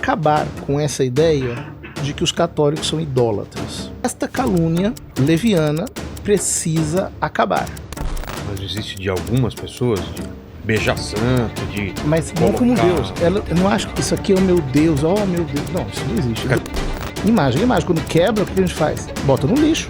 acabar com essa ideia de que os católicos são idólatras. Esta calúnia leviana precisa acabar. Mas existe de algumas pessoas, de beijar santo, de Mas não como Deus. Eu não acho que isso aqui é o meu Deus, oh meu Deus. Não, isso não existe. Imagem. Quando quebra, o que a gente faz? Bota no lixo.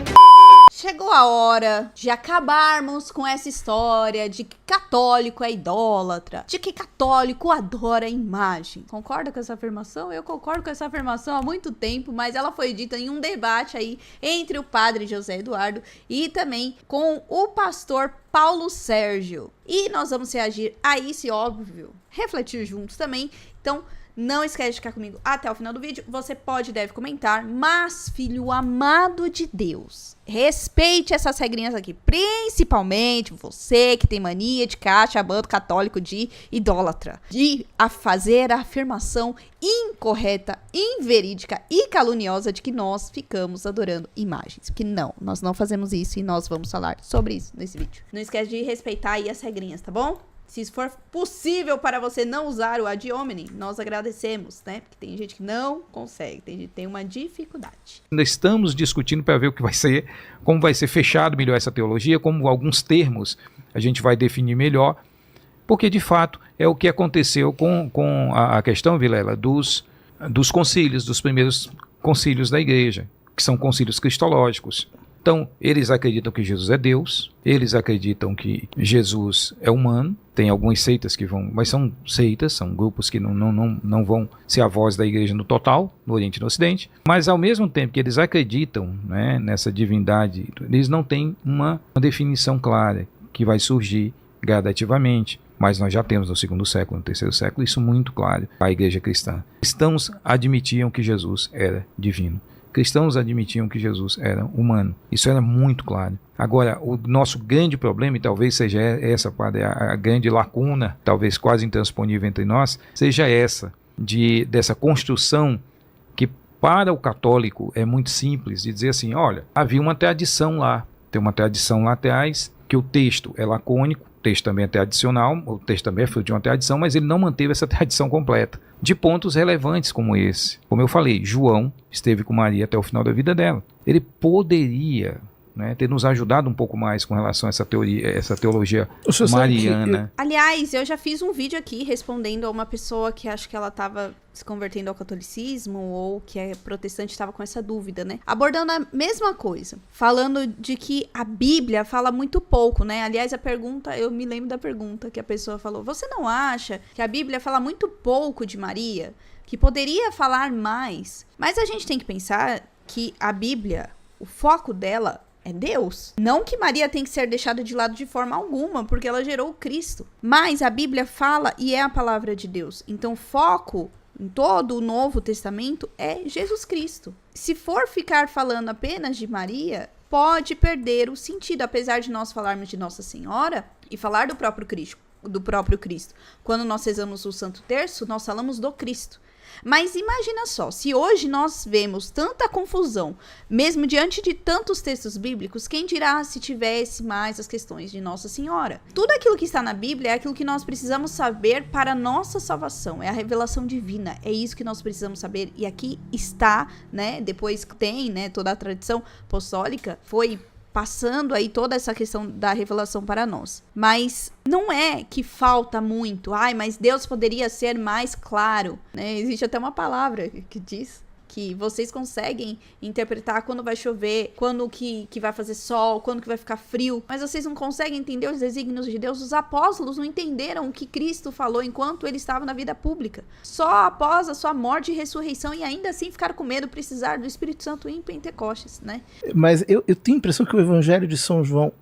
Chegou a hora de acabarmos com essa história de que católico é idólatra, de que católico adora a imagem. Concorda com essa afirmação? Eu concordo com essa afirmação há muito tempo, mas ela foi dita em um debate aí entre o padre José Eduardo e também com o pastor Paulo Sérgio. E nós vamos reagir a isso e, óbvio, refletir juntos também. Então, não esquece de ficar comigo até o final do vídeo. Você pode e deve comentar, mas, filho amado de Deus, respeite essas regrinhas aqui. Principalmente você que tem mania de chamando católico de idólatra. De fazer a afirmação incorreta, inverídica e caluniosa de que nós ficamos adorando imagens. Que não, nós não fazemos isso e nós vamos falar sobre isso nesse vídeo. Não esquece de respeitar aí as regrinhas, tá bom? Se for possível para você não usar o ad hominem, nós agradecemos, né? Porque tem gente que não consegue, tem gente que tem uma dificuldade. Ainda estamos discutindo para ver o que vai ser, como vai ser fechado melhor essa teologia, como alguns termos a gente vai definir melhor, porque de fato é o que aconteceu com a questão, Vilela, dos concílios, dos primeiros concílios da igreja, que são concílios cristológicos. Então, eles acreditam que Jesus é Deus, eles acreditam que Jesus é humano, tem algumas seitas que vão, mas são seitas, são grupos que não vão ser a voz da igreja no total, no Oriente e no Ocidente, mas ao mesmo tempo que eles acreditam, né, nessa divindade, eles não têm uma definição clara que vai surgir gradativamente. Mas nós já temos no segundo século, no terceiro século, isso muito claro, a igreja cristã. Cristãos admitiam que Jesus era divino. Cristãos admitiam que Jesus era humano. Isso era muito claro. Agora, o nosso grande problema, e talvez seja essa, padre, a grande lacuna, talvez quase intransponível entre nós, seja essa, dessa construção que para o católico é muito simples, de dizer assim, olha, havia uma tradição lá, tem uma tradição lá atrás, que o texto é lacônico, o texto também é tradicional, o texto também é fruto de uma tradição, mas ele não manteve essa tradição completa, de pontos relevantes como esse. Como eu falei, João esteve com Maria até o final da vida dela. Ele poderia, né, ter nos ajudado um pouco mais com relação a essa teologia mariana. Aliás, eu já fiz um vídeo aqui respondendo a uma pessoa que acho que ela estava se convertendo ao catolicismo ou que é protestante, estava com essa dúvida, né? Abordando a mesma coisa, falando de que a Bíblia fala muito pouco, né? Aliás, a pergunta, eu me lembro da pergunta que a pessoa falou, você não acha que a Bíblia fala muito pouco de Maria? Que poderia falar mais? Mas a gente tem que pensar que a Bíblia, o foco dela é Deus. Não que Maria tem que ser deixada de lado de forma alguma, porque ela gerou o Cristo. Mas a Bíblia fala e é a palavra de Deus. Então o foco em todo o Novo Testamento é Jesus Cristo. Se for ficar falando apenas de Maria, pode perder o sentido, apesar de nós falarmos de Nossa Senhora e falar do próprio Cristo. Quando nós rezamos o Santo Terço, nós falamos do Cristo. Mas imagina só, se hoje nós vemos tanta confusão, mesmo diante de tantos textos bíblicos, quem dirá se tivesse mais as questões de Nossa Senhora? Tudo aquilo que está na Bíblia é aquilo que nós precisamos saber para a nossa salvação, é a revelação divina, é isso que nós precisamos saber, e aqui está, né, depois tem, né, toda a tradição apostólica, foi passando aí toda essa questão da revelação para nós. Mas não é que falta muito. Mas Deus poderia ser mais claro, né? Existe até uma palavra que diz que vocês conseguem interpretar quando vai chover, quando que vai fazer sol, quando que vai ficar frio, mas vocês não conseguem entender os desígnios de Deus. Os apóstolos não entenderam o que Cristo falou enquanto ele estava na vida pública. Só após a sua morte e ressurreição, e ainda assim ficaram com medo, precisar do Espírito Santo em Pentecostes, né? Mas eu tenho a impressão que o Evangelho de São João,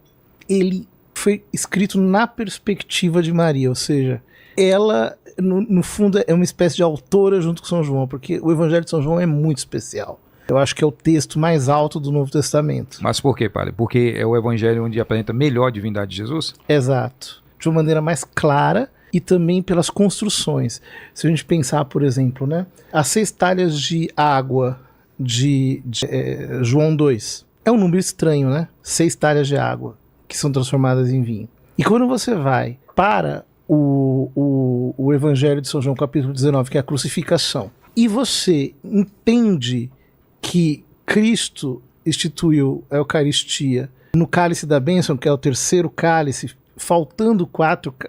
ele foi escrito na perspectiva de Maria, ou seja, ela, no fundo, é uma espécie de autora junto com São João, porque o Evangelho de São João é muito especial. Eu acho que é o texto mais alto do Novo Testamento. Mas por quê, padre? Porque é o Evangelho onde apresenta melhor a divindade de Jesus? Exato. De uma maneira mais clara e também pelas construções. Se a gente pensar, por exemplo, né, as 6 talhas de água de João 2. É um número estranho, né? 6 talhas de água que são transformadas em vinho. E quando você vai para o Evangelho de São João, capítulo 19, que é a crucificação, e você entende que Cristo instituiu a Eucaristia no cálice da bênção, que é o terceiro cálice, faltando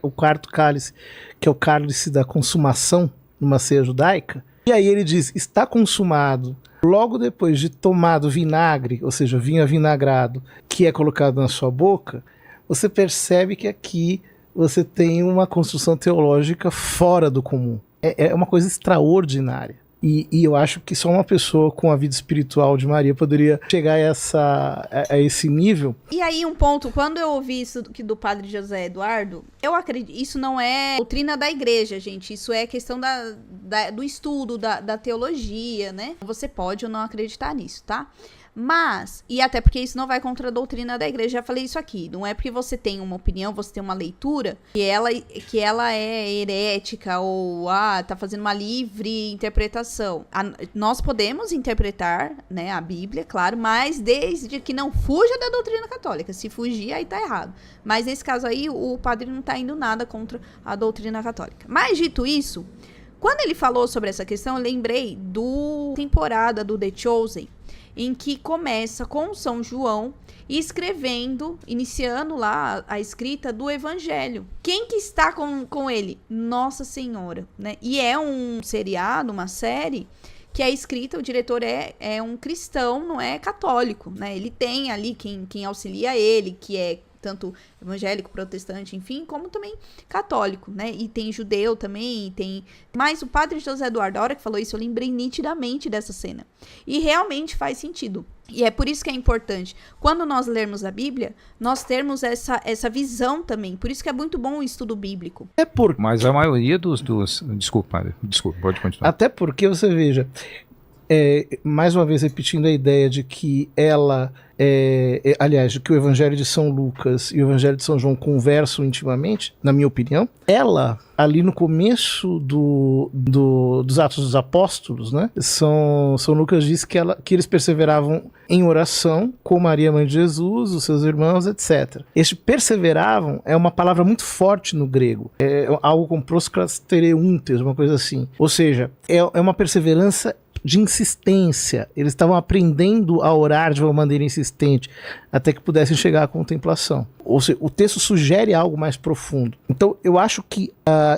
o quarto cálice, que é o cálice da consumação, numa ceia judaica, e aí ele diz, está consumado, logo depois de tomado vinagre, ou seja, vinho avinagrado, que é colocado na sua boca, você percebe que aqui você tem uma construção teológica fora do comum. É uma coisa extraordinária. E eu acho que só uma pessoa com a vida espiritual de Maria poderia chegar a esse nível. E aí um ponto, quando eu ouvi isso do padre José Eduardo, eu acredito, isso não é doutrina da igreja, gente, isso é questão do estudo, da teologia, né? Você pode ou não acreditar nisso, tá? Mas, e até porque isso não vai contra a doutrina da igreja, já falei isso aqui, não é porque você tem uma opinião, você tem uma leitura, que ela é herética ou, tá fazendo uma livre interpretação. Nós podemos interpretar, né, a Bíblia, claro, mas desde que não fuja da doutrina católica. Se fugir, aí tá errado. Mas nesse caso aí, o padre não tá indo nada contra a doutrina católica. Mas dito isso, quando ele falou sobre essa questão, eu lembrei do temporada do The Chosen, em que começa com São João escrevendo, iniciando lá a escrita do Evangelho. Quem que está com ele? Nossa Senhora, né? E é um seriado, uma série que é escrita, o diretor é um cristão, não é católico, né? Ele tem ali quem auxilia ele, que é tanto evangélico, protestante, enfim, como também católico, né? E tem judeu também, Mas o padre José Eduardo, a hora que falou isso, eu lembrei nitidamente dessa cena. E realmente faz sentido. E é por isso que é importante, quando nós lermos a Bíblia, nós termos essa visão também. Por isso que é muito bom o estudo bíblico. Mas a maioria dos... Desculpa, padre. Desculpa, pode continuar. Até porque, você veja, mais uma vez repetindo a ideia de que aliás, de que o Evangelho de São Lucas e o Evangelho de São João conversam intimamente, na minha opinião, ela, ali no começo dos Atos dos Apóstolos, né, São Lucas diz que eles perseveravam em oração com Maria, mãe de Jesus, os seus irmãos, etc. Este perseveravam é uma palavra muito forte no grego, é algo como proskrastereuntes, uma coisa assim, ou seja, é uma perseverança de insistência. Eles estavam aprendendo a orar de uma maneira insistente até que pudessem chegar à contemplação. Ou seja, o texto sugere algo mais profundo. Então eu acho que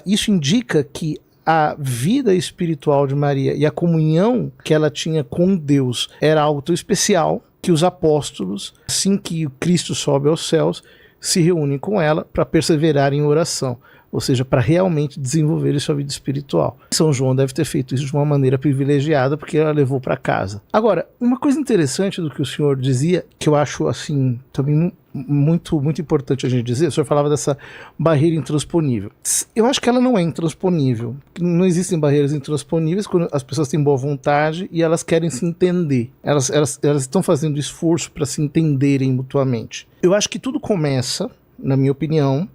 isso indica que a vida espiritual de Maria e a comunhão que ela tinha com Deus era algo tão especial que os apóstolos, assim que Cristo sobe aos céus, se reúnem com ela para perseverar em oração. Ou seja, para realmente desenvolver sua vida espiritual. São João deve ter feito isso de uma maneira privilegiada, porque ela levou para casa. Agora, uma coisa interessante do que o senhor dizia, que eu acho assim também muito, muito importante a gente dizer, o senhor falava dessa barreira intransponível. Eu acho que ela não é intransponível. Não existem barreiras intransponíveis quando as pessoas têm boa vontade e elas querem se entender. Elas estão fazendo esforço para se entenderem mutuamente. Eu acho que tudo começa, na minha opinião,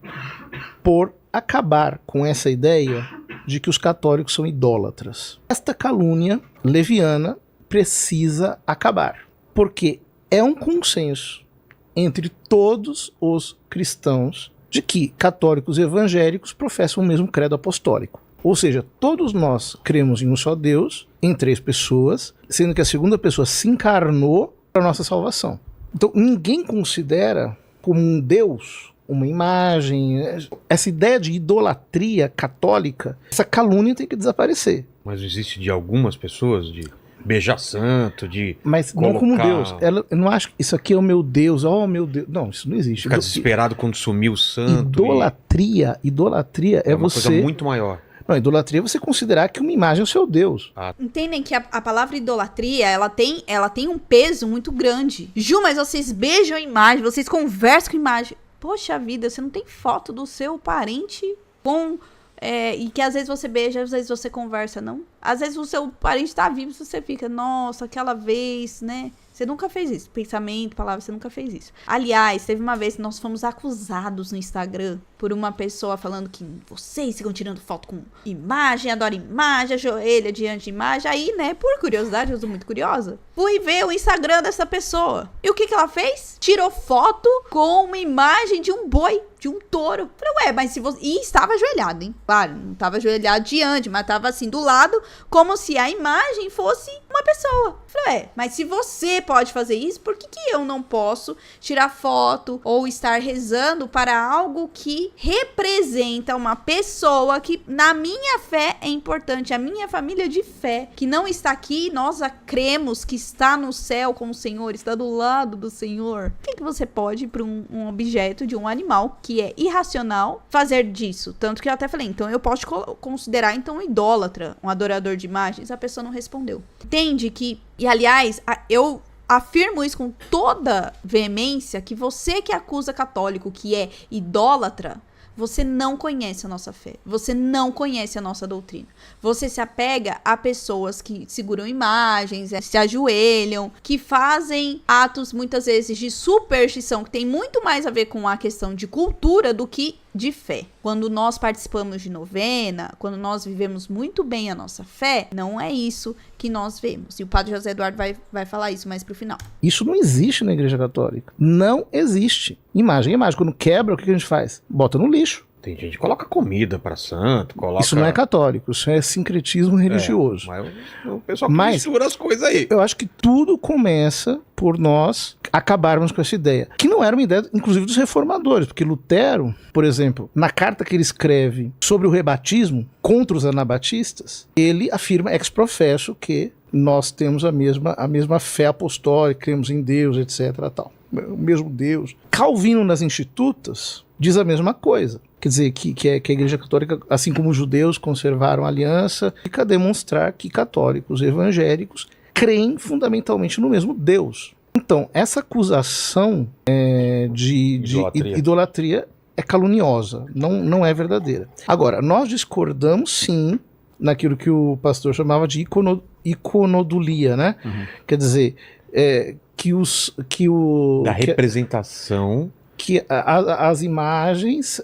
por acabar com essa ideia de que os católicos são idólatras. Esta calúnia leviana precisa acabar, porque é um consenso entre todos os cristãos de que católicos e evangélicos professam o mesmo credo apostólico. Ou seja, todos nós cremos em um só Deus, em 3 pessoas, sendo que a segunda pessoa se encarnou para a nossa salvação. Então ninguém considera como um Deus uma imagem. Essa ideia de idolatria católica, essa calúnia tem que desaparecer. Mas existe de algumas pessoas, de beijar santo, de mas colocar... não como Deus. Ela não acha que isso aqui é o meu Deus, meu Deus. Não, isso não existe. Ficar desesperado quando sumiu o santo. Idolatria é uma você... coisa muito maior. Não, idolatria é você considerar que uma imagem é o seu Deus. Entendem que a palavra idolatria, ela tem um peso muito grande. Ju, mas vocês beijam a imagem, vocês conversam com a imagem. Poxa vida, você não tem foto do seu parente com... e que às vezes você beija, às vezes você conversa, não? Às vezes o seu parente tá vivo e você fica, nossa, aquela vez, né? Você nunca fez isso. Pensamento, palavra, você nunca fez isso. Aliás, teve uma vez que nós fomos acusados no Instagram por uma pessoa falando que vocês ficam tirando foto com imagem, adoram imagem, ajoelha diante de imagem. Aí, né, por curiosidade, eu sou muito curiosa, fui ver o Instagram dessa pessoa. E o que ela fez? Tirou foto com uma imagem de um boi, de um touro. Falei, ué, mas se você... E estava ajoelhado, hein? Claro, não estava ajoelhado diante, mas estava assim, do lado, como se a imagem fosse uma pessoa. Falei, ué, mas se você pode fazer isso, por que eu não posso tirar foto ou estar rezando para algo que representa uma pessoa que, na minha fé, é importante, a minha família de fé, que não está aqui, nós a cremos que está no céu com o Senhor, está do lado do Senhor. Por que você pode, para um objeto de um animal que é irracional, fazer disso? Tanto que eu até falei, então eu posso considerar então um idólatra, um adorador de imagens. A pessoa não respondeu. Entende que, e aliás, eu afirmo isso com toda veemência, que você que acusa católico que é idólatra, você não conhece a nossa fé. Você não conhece a nossa doutrina. Você se apega a pessoas que seguram imagens, se ajoelham, que fazem atos muitas vezes de superstição, que tem muito mais a ver com a questão de cultura do que de fé. Quando nós participamos de novena, quando nós vivemos muito bem a nossa fé, não é isso que nós vemos. E o padre José Eduardo vai falar isso mais pro final. Isso não existe na Igreja Católica. Não existe. Imagem é imagem. Quando quebra, o que a gente faz? Bota no lixo. Tem gente que coloca comida para santo, coloca... Isso não é católico, isso é sincretismo religioso. Mas o pessoal mistura as coisas aí. Eu acho que tudo começa por nós acabarmos com essa ideia. Que não era uma ideia, inclusive, dos reformadores. Porque Lutero, por exemplo, na carta que ele escreve sobre o rebatismo contra os anabatistas, ele afirma ex professo que nós temos a mesma fé apostólica, cremos em Deus, etc. Tal. O mesmo Deus. Calvino, nas Institutas, diz a mesma coisa. Quer dizer, que a Igreja Católica, assim como os judeus conservaram a aliança, fica a demonstrar que católicos evangélicos creem fundamentalmente no mesmo Deus. Então, essa acusação de idolatria é caluniosa, não é verdadeira. Agora, nós discordamos sim naquilo que o pastor chamava de iconodulia, né? Uhum. Quer dizer, da representação... Que as imagens,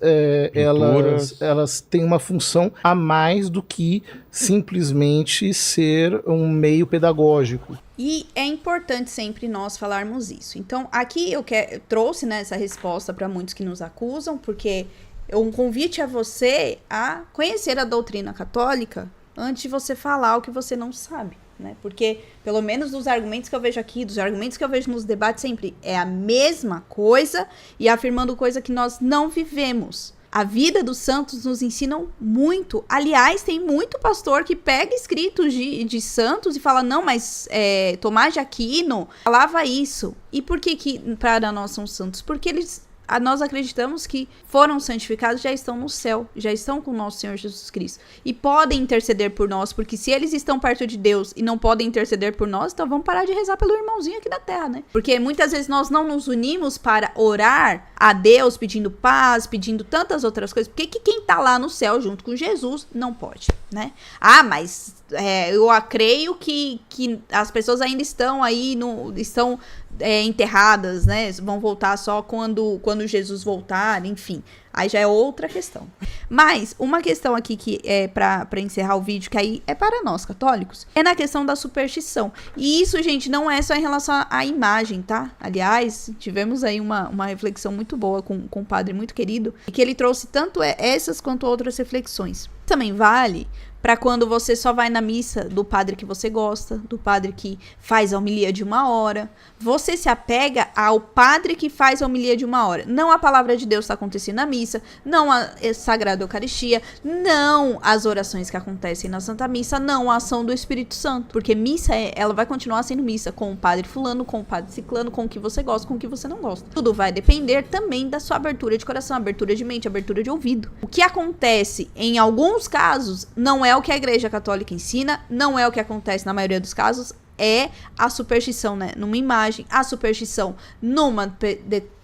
elas têm uma função a mais do que simplesmente ser um meio pedagógico. E é importante sempre nós falarmos isso. Então, aqui eu trouxe, né, essa resposta para muitos que nos acusam, porque um convite a você a conhecer a doutrina católica antes de você falar o que você não sabe. Né? Porque, pelo menos dos argumentos que eu vejo aqui, dos argumentos que eu vejo nos debates, sempre é a mesma coisa e afirmando coisa que nós não vivemos. A vida dos santos nos ensinam muito. Aliás, tem muito pastor que pega escritos de santos e fala, não, mas Tomás de Aquino falava isso. E por que para nós são santos? Porque nós acreditamos que foram santificados, já estão no céu, já estão com o nosso Senhor Jesus Cristo. E podem interceder por nós, porque se eles estão perto de Deus e não podem interceder por nós, então vamos parar de rezar pelo irmãozinho aqui da terra, né? Porque muitas vezes nós não nos unimos para orar a Deus, pedindo paz, pedindo tantas outras coisas, porque quem tá lá no céu junto com Jesus não pode, né? Ah, mas eu creio que as pessoas ainda estão aí, estão enterradas, né? Vão voltar só quando Jesus voltar, enfim. Aí já é outra questão. Mas uma questão aqui que é para encerrar o vídeo, que aí é para nós católicos, é na questão da superstição. E isso, gente, não é só em relação à imagem, tá? Aliás, tivemos aí uma reflexão muito boa com um padre muito querido, e que ele trouxe tanto essas quanto outras reflexões. Também vale para quando você só vai na missa do padre que você gosta, do padre que faz a homilia de 1 hora. Você se apega ao padre que faz a homilia de 1 hora. Não a palavra de Deus está acontecendo na missa, não a Sagrada Eucaristia, não as orações que acontecem na Santa Missa, não a ação do Espírito Santo. Porque missa, ela vai continuar sendo missa com o padre fulano, com o padre ciclano, com o que você gosta, com o que você não gosta. Tudo vai depender também da sua abertura de coração, abertura de mente, abertura de ouvido. O que acontece em alguns casos não é o que a Igreja Católica ensina, não é o que acontece na maioria dos casos, é a superstição, né, numa imagem, a superstição numa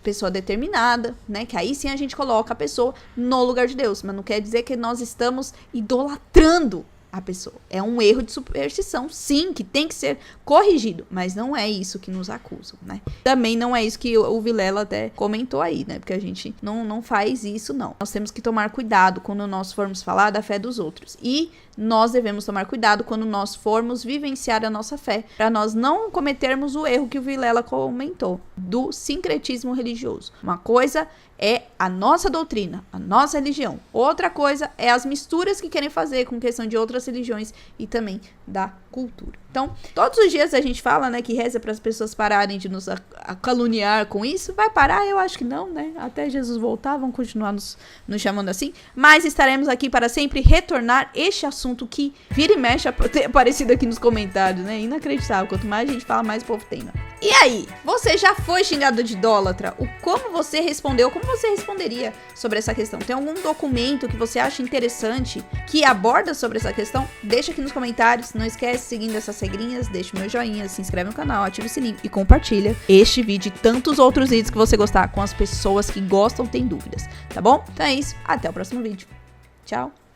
pessoa determinada, né, que aí sim a gente coloca a pessoa no lugar de Deus, mas não quer dizer que nós estamos idolatrando a pessoa. É um erro de superstição, sim, que tem que ser corrigido, mas não é isso que nos acusam, né? Também não é isso que o Vilela até comentou aí, né? Porque a gente não faz isso, não. Nós temos que tomar cuidado quando nós formos falar da fé dos outros. E nós devemos tomar cuidado quando nós formos vivenciar a nossa fé, para nós não cometermos o erro que o Vilela comentou, do sincretismo religioso. Uma coisa é a nossa doutrina, a nossa religião. Outra coisa é as misturas que querem fazer com questão de outras religiões e também da cultura. Então, todos os dias a gente fala, né, que reza para as pessoas pararem de nos caluniar com isso. Vai parar? Eu acho que não, né? Até Jesus voltar, vão continuar nos chamando assim. Mas estaremos aqui para sempre retornar este assunto que vira e mexe ter aparecido aqui nos comentários, né? Inacreditável. Quanto mais a gente fala, mais o povo tem, né? E aí, você já foi xingado de idólatra? Como você respondeu? Como você responderia sobre essa questão? Tem algum documento que você acha interessante que aborda sobre essa questão? Deixa aqui nos comentários. Não esquece, seguindo essas regrinhas, deixa o meu joinha, se inscreve no canal, ativa o sininho e compartilha este vídeo e tantos outros vídeos que você gostar com as pessoas que gostam, tem dúvidas, tá bom? Então é isso, até o próximo vídeo. Tchau!